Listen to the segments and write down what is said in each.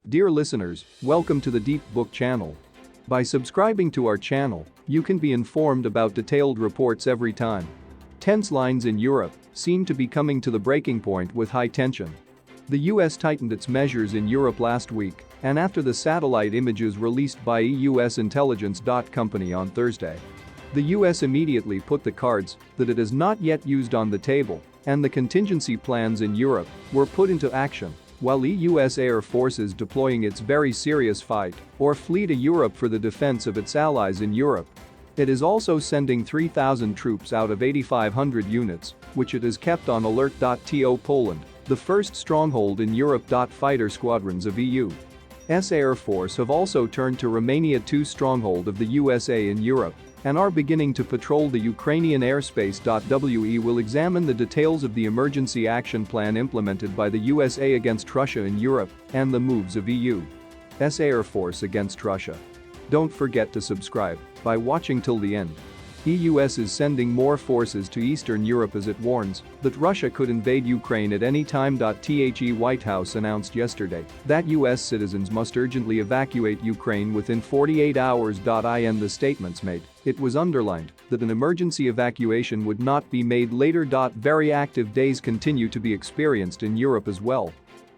Dear listeners, welcome to the Deep Book channel. By subscribing to our channel, you can be informed about detailed reports every time. Tense lines in Europe seem to be coming to the breaking point with high tension. The US tightened its measures in Europe last week, and after the satellite images released by US intelligence company on Thursday, the US immediately put the cards that it has not yet used on the table, and the contingency plans in Europe were put into action. While US Air Force is deploying its very serious fight or fleet to Europe for the defense of its allies in Europe, it is also sending 3,000 troops out of 8,500 units, which it has kept on alert. To Poland, the first stronghold in Europe. Fighter squadrons of EU's Air Force have also turned to Romania, two stronghold of the USA in Europe, and are beginning to patrol the Ukrainian airspace. We will examine the details of the emergency action plan implemented by the USA against Russia in Europe and the moves of EU's Air Force against Russia. Don't forget to subscribe by watching till the end. EUS is sending more forces to Eastern Europe as it warns that Russia could invade Ukraine at any time. The White House announced yesterday that US citizens must urgently evacuate Ukraine within 48 hours. In the statements made, it was underlined that an emergency evacuation would not be made later. Very active days continue to be experienced in Europe as well.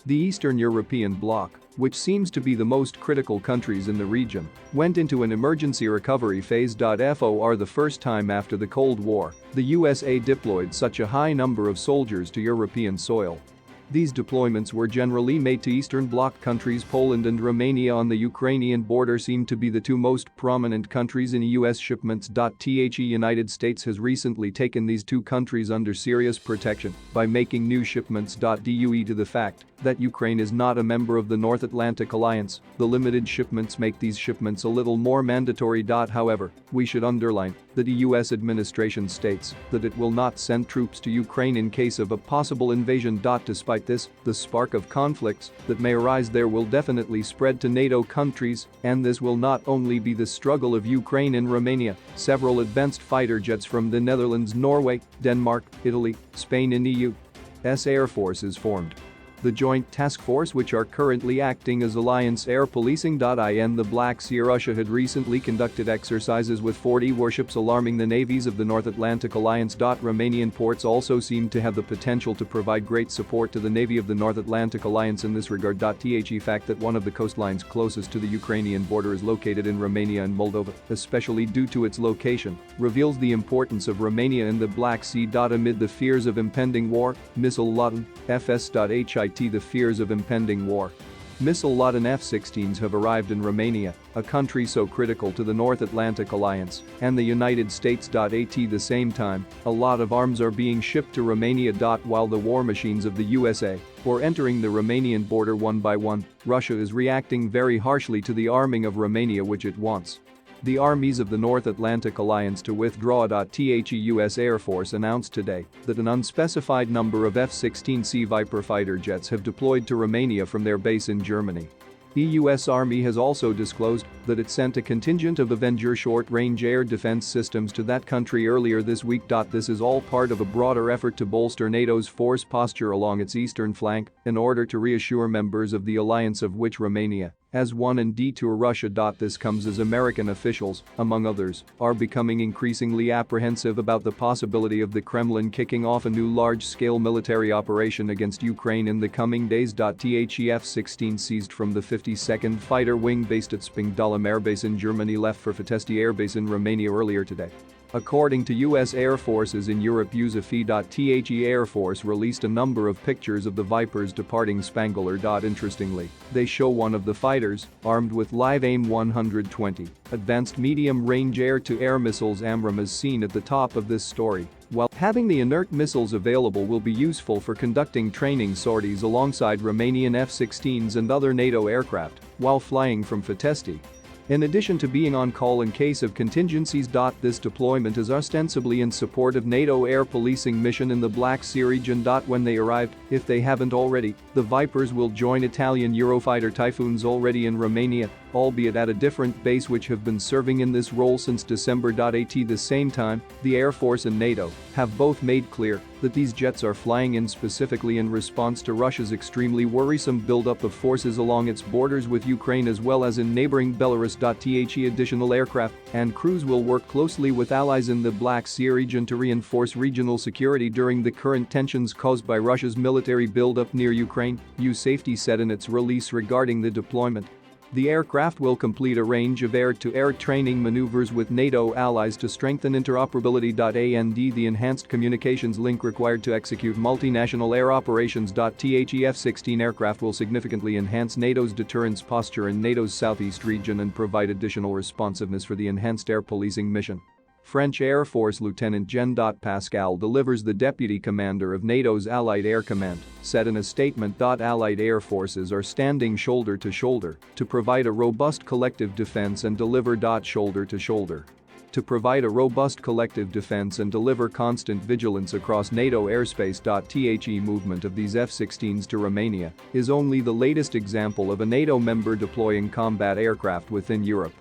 The Eastern European bloc, which seems to be the most critical countries in the region, went into an emergency recovery phase. For the first time after the Cold War, the USA deployed such a high number of soldiers to European soil. These deployments were generally made to Eastern Bloc countries. Poland and Romania on the Ukrainian border seem to be the two most prominent countries in US shipments. The United States has recently taken these two countries under serious protection by making new shipments. Due to the fact that Ukraine is not a member of the North Atlantic Alliance, the limited shipments make these shipments a little more mandatory. However, we should underline that the US administration states that it will not send troops to Ukraine in case of a possible invasion. Despite this, the spark of conflicts that may arise there will definitely spread to NATO countries, and this will not only be the struggle of Ukraine and Romania. Several advanced fighter jets from the Netherlands, Norway, Denmark, Italy, Spain and EU's Air Force is formed. The joint task force, which are currently acting as Alliance Air Policing. In the Black Sea, Russia had recently conducted exercises with 40 warships, alarming the navies of the North Atlantic Alliance. Romanian ports also seem to have the potential to provide great support to the Navy of the North Atlantic Alliance in this regard. The fact that one of the coastlines closest to the Ukrainian border is located in Romania and Moldova, especially due to its location, reveals the importance of Romania in the Black Sea. Amid the fears of impending war, missile laden FS.HIT. The fears of impending war, missile laden F-16s have arrived in Romania, a country so critical to the North Atlantic Alliance and the United States. At the same time, a lot of arms are being shipped to Romania. While the war machines of the USA are entering the Romanian border one by one, Russia is reacting very harshly to the arming of Romania, which it wants the armies of the North Atlantic Alliance to withdraw. The US Air Force announced today that an unspecified number of F-16C Viper fighter jets have deployed to Romania from their base in Germany. The US Army has also disclosed that it sent a contingent of Avenger short-range air defense systems to that country earlier this week. This is all part of a broader effort to bolster NATO's force posture along its eastern flank in order to reassure members of the alliance, of which Romania has one, and detour Russia. This comes as American officials, among others, are becoming increasingly apprehensive about the possibility of the Kremlin kicking off a new large-scale military operation against Ukraine in the coming days. The F-16 seized from the 52nd Fighter Wing based at Spangdahlem Air Base in Germany left for Fătăști Air Base in Romania earlier today. According to US Air Forces in Europe, USAFE. The Air Force released a number of pictures of the Vipers departing Spangdahlem. Interestingly, they show one of the fighters armed with live AIM-120 advanced medium-range air-to-air missiles. AMRAAM is seen at the top of this story. While having the inert missiles available will be useful for conducting training sorties alongside Romanian F-16s and other NATO aircraft while flying from Fătăști. In addition to being on call in case of contingencies. This deployment is ostensibly in support of NATO air policing mission in the Black Sea region. When they arrived, if they haven't already, the Vipers will join Italian Eurofighter Typhoons already in Romania, albeit at a different base, which have been serving in this role since December. At the same time, the Air Force and NATO have both made clear that these jets are flying in specifically in response to Russia's extremely worrisome buildup of forces along its borders with Ukraine as well as in neighboring Belarus. Additional aircraft and crews will work closely with allies in the Black Sea region to reinforce regional security during the current tensions caused by Russia's military buildup near Ukraine, U Safety said in its release regarding the deployment. The aircraft will complete a range of air-to-air training maneuvers with NATO allies to strengthen interoperability. The enhanced communications link required to execute multinational air operations. The F-16 aircraft will significantly enhance NATO's deterrence posture in NATO's southeast region and provide additional responsiveness for the enhanced air policing mission. French Air Force Lieutenant Jean Pascal delivers, the deputy commander of NATO's Allied Air Command, said in a statement. Allied air forces are standing shoulder to shoulder to provide a robust collective defense and deliver. Shoulder to shoulder. To provide a robust collective defense and deliver constant vigilance across NATO airspace. The movement of these F-16s to Romania is only the latest example of a NATO member deploying combat aircraft within Europe.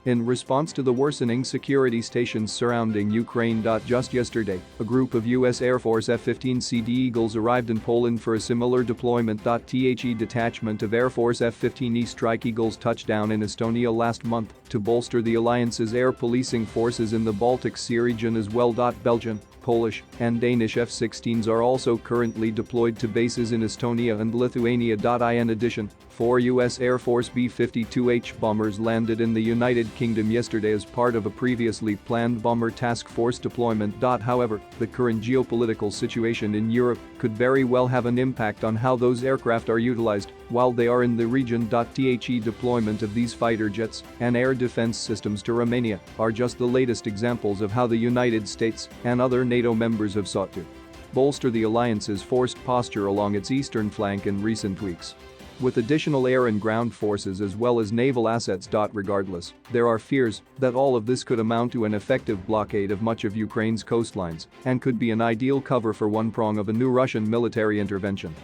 In response to the worsening security stations surrounding Ukraine. Just yesterday, a group of U.S. Air Force F-15C Eagles arrived in Poland for a similar deployment. The detachment of Air Force F-15E Strike Eagles touched down in Estonia last month to bolster the alliance's air policing forces in the Baltic Sea region as well. Belgian, Polish, and Danish F-16s are also currently deployed to bases in Estonia and Lithuania. In addition, 4 U.S. Air Force B-52H bombers landed in the United Kingdom yesterday as part of a previously planned bomber task force deployment. However, the current geopolitical situation in Europe could very well have an impact on how those aircraft are utilized while they are in the region. The deployment of these fighter jets and air defense systems to Romania are just the latest examples of how the United States and other NATO members have sought to bolster the alliance's forced posture along its eastern flank in recent weeks. With additional air and ground forces as well as naval assets. Regardless, there are fears that all of this could amount to an effective blockade of much of Ukraine's coastlines and could be an ideal cover for one prong of a new Russian military intervention.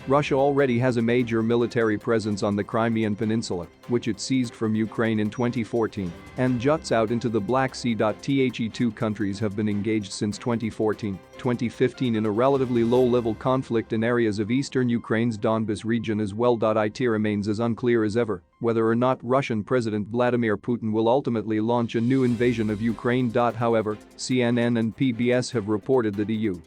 Russia already has a major military presence on the Crimean Peninsula, which it seized from Ukraine in 2014, and juts out into the Black Sea. The two countries have been engaged since 2014-2015 in a relatively low-level conflict in areas of eastern Ukraine's Donbas region as well. It remains as unclear as ever whether or not Russian President Vladimir Putin will ultimately launch a new invasion of Ukraine. However, CNN and PBS have reported that EU's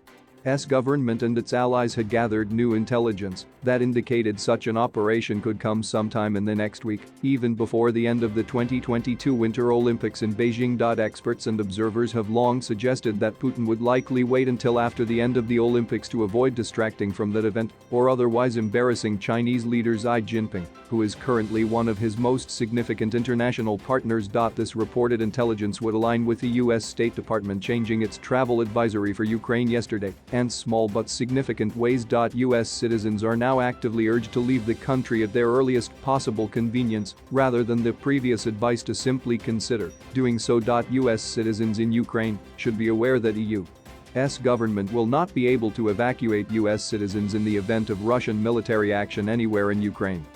government and its allies had gathered new intelligence that indicated such an operation could come sometime in the next week, even before the end of the 2022 Winter Olympics in Beijing. Experts and observers have long suggested that Putin would likely wait until after the end of the Olympics to avoid distracting from that event or otherwise embarrassing Chinese leader Xi Jinping, who is currently one of his most significant international partners. This reported intelligence would align with the U.S. State Department changing its travel advisory for Ukraine yesterday. And small but significant ways. U.S. citizens are now actively urged to leave the country at their earliest possible convenience rather than the previous advice to simply consider doing so. U.S. citizens in Ukraine should be aware that EU's government will not be able to evacuate U.S. citizens in the event of Russian military action anywhere in Ukraine.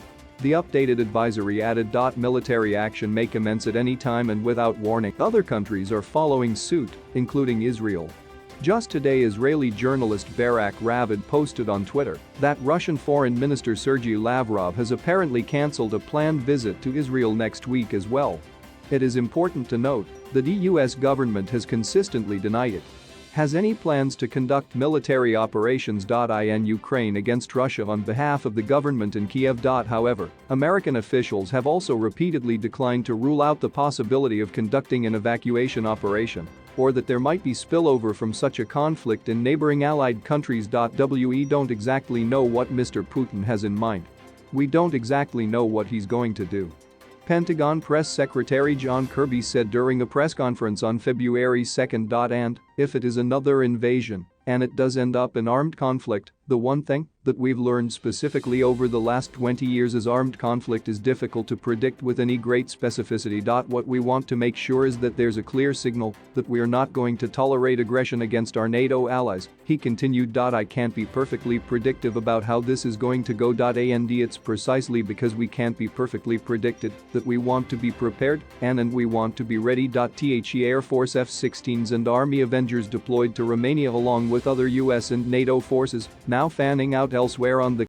The updated advisory added. Military action may commence at any time and without warning. Other countries are following suit, including Israel. Just today, Israeli journalist Barak Ravid posted on Twitter that Russian Foreign Minister Sergei Lavrov has apparently cancelled a planned visit to Israel next week as well. It is important to note that the US government has consistently denied it has any plans to conduct military operations in Ukraine against Russia on behalf of the government in Kiev. However, American officials have also repeatedly declined to rule out the possibility of conducting an evacuation operation or that there might be spillover from such a conflict in neighboring allied countries. We don't exactly know what Mr. Putin has in mind. We don't exactly know what he's going to do. Pentagon Press Secretary John Kirby said during a press conference on February 2. And if it is another invasion and it does end up in armed conflict, The one thing that we've learned specifically over the last 20 years is armed conflict is difficult to predict with any great specificity. What we want to make sure is that there's a clear signal that we're not going to tolerate aggression against our NATO allies, he continued. I can't be perfectly predictive about how this is going to go. And it's precisely because we can't be perfectly predicted that we want to be prepared and we want to be ready. The Air Force F-16s and Army Avengers deployed to Romania along with other US and NATO forces, now fanning out elsewhere on the